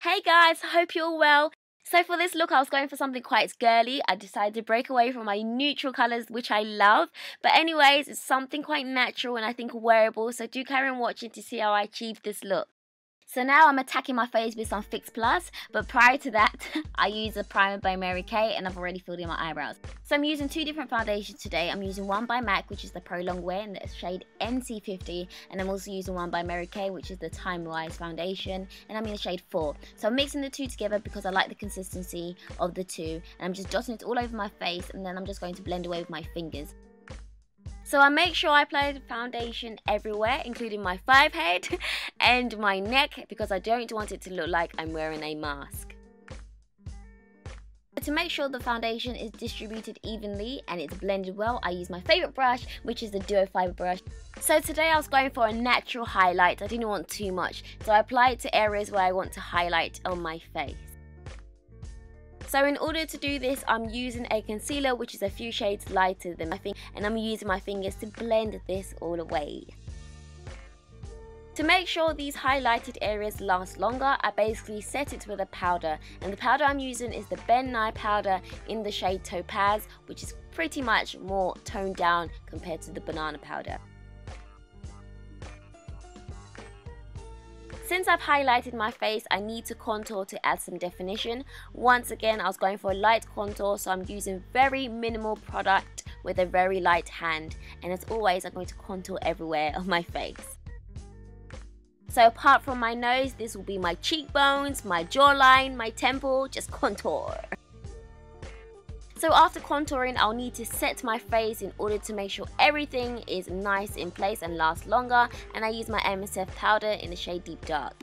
Hey guys, I hope you're all well. So for this look I was going for something quite girly. I decided to break away from my neutral colours which I love. But anyways, it's something quite natural and I think wearable, so do carry on watching to see how I achieve this look. So now I'm attacking my face with some Fix Plus, but prior to that, I use a primer by Mary Kay and I've already filled in my eyebrows. So I'm using two different foundations today. I'm using one by MAC, which is the Pro Longwear in the shade NC50, and I'm also using one by Mary Kay, which is the Time Wise foundation, and I'm in the shade 4. So I'm mixing the two together because I like the consistency of the two, and I'm just dotting it all over my face, and then I'm just going to blend away with my fingers. So I make sure I apply the foundation everywhere, including my forehead and my neck, because I don't want it to look like I'm wearing a mask. To make sure the foundation is distributed evenly and it's blended well, I use my favourite brush, which is the Duo Fibre brush. So today I was going for a natural highlight. I didn't want too much, so I apply it to areas where I want to highlight on my face. So in order to do this, I'm using a concealer which is a few shades lighter than my finger, and I'm using my fingers to blend this all away. To make sure these highlighted areas last longer, I basically set it with a powder, and the powder I'm using is the Ben Nye powder in the shade Topaz, which is pretty much more toned down compared to the banana powder. Since I've highlighted my face, I need to contour to add some definition. Once again, I was going for a light contour, so I'm using very minimal product with a very light hand. And as always, I'm going to contour everywhere on my face. So apart from my nose, this will be my cheekbones, my jawline, my temple, just contour. So after contouring, I'll need to set my face in order to make sure everything is nice in place and lasts longer, and I use my MSF powder in the shade Deep Dark.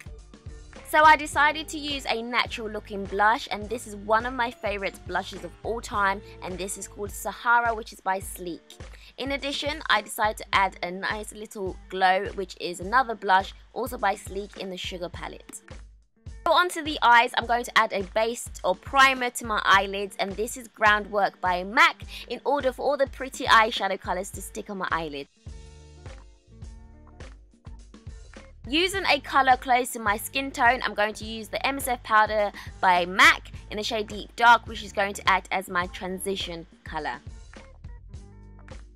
So I decided to use a natural looking blush, and this is one of my favourite blushes of all time, and this is called Sahara, which is by Sleek. In addition, I decided to add a nice little glow, which is another blush also by Sleek in the Sugar palette. So onto the eyes, I'm going to add a base or primer to my eyelids, and this is Groundwork by MAC in order for all the pretty eyeshadow colours to stick on my eyelid. Using a colour close to my skin tone, I'm going to use the MSF powder by MAC in the shade Deep Dark, which is going to act as my transition colour.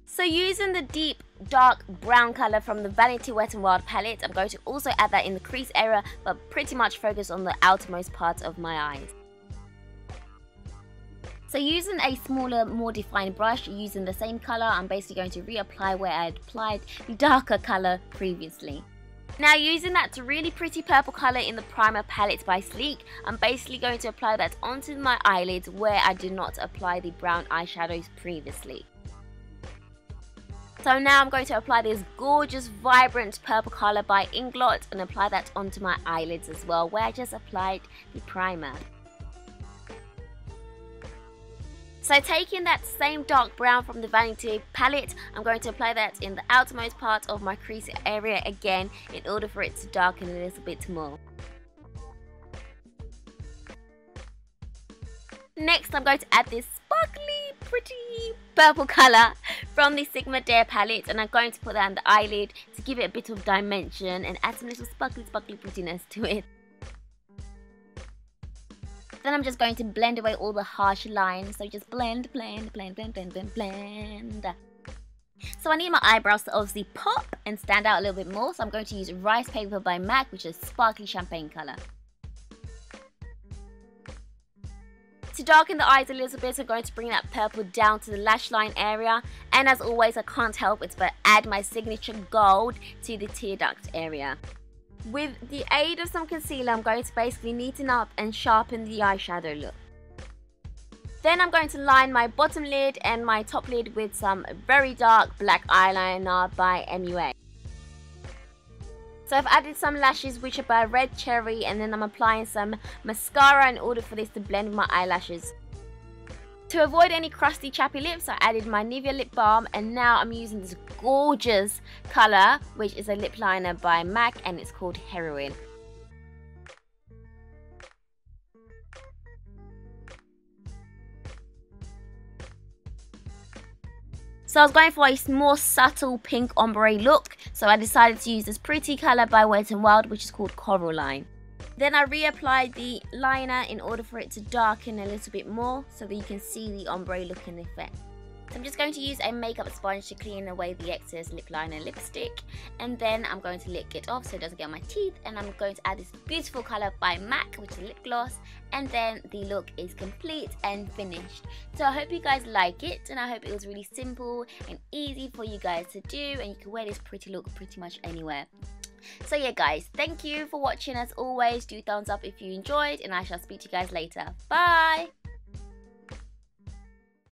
So using the deep dark brown colour from the Vanity Wet n Wild palette, I'm going to also add that in the crease area, but pretty much focus on the outermost part of my eyes. So using a smaller, more defined brush, using the same colour, I'm basically going to reapply where I had applied the darker colour previously. Now using that really pretty purple colour in the primer palette by Sleek, I'm basically going to apply that onto my eyelids where I did not apply the brown eyeshadows previously. So now I'm going to apply this gorgeous vibrant purple colour by Inglot and apply that onto my eyelids as well, where I just applied the primer. So taking that same dark brown from the Vanity palette, I'm going to apply that in the outermost part of my crease area again in order for it to darken a little bit more. Next, I'm going to add this sparkly, pretty purple colour from the Sigma Dare palette, and I'm going to put that on the eyelid to give it a bit of dimension and add some little sparkly prettiness to it. Then I'm just going to blend away all the harsh lines, so just blend. So I need my eyebrows to obviously pop and stand out a little bit more, so I'm going to use Rice Paper by MAC, which is sparkly champagne colour. To darken the eyes a little bit, I'm going to bring that purple down to the lash line area, and as always I can't help it but add my signature gold to the tear duct area. With the aid of some concealer, I'm going to basically neaten up and sharpen the eyeshadow look. Then I'm going to line my bottom lid and my top lid with some very dark black eyeliner by MUA. So I've added some lashes which are by Red Cherry, and then I'm applying some mascara in order for this to blend with my eyelashes. To avoid any crusty chappy lips, I added my Nivea lip balm, and now I'm using this gorgeous colour which is a lip liner by MAC, and it's called Heroine. So I was going for a more subtle pink ombre look, so I decided to use this pretty colour by Wet n Wild, which is called Coraline. Then I reapplied the liner in order for it to darken a little bit more so that you can see the ombre look in effect. So I'm just going to use a makeup sponge to clean away the excess lip liner lipstick, and then I'm going to lick it off so it doesn't get on my teeth, and I'm going to add this beautiful colour by MAC, which is a lip gloss, and then the look is complete and finished. So I hope you guys like it, and I hope it was really simple and easy for you guys to do, and you can wear this pretty look pretty much anywhere. So yeah guys, thank you for watching as always. Do thumbs up if you enjoyed, and I shall speak to you guys later. Bye!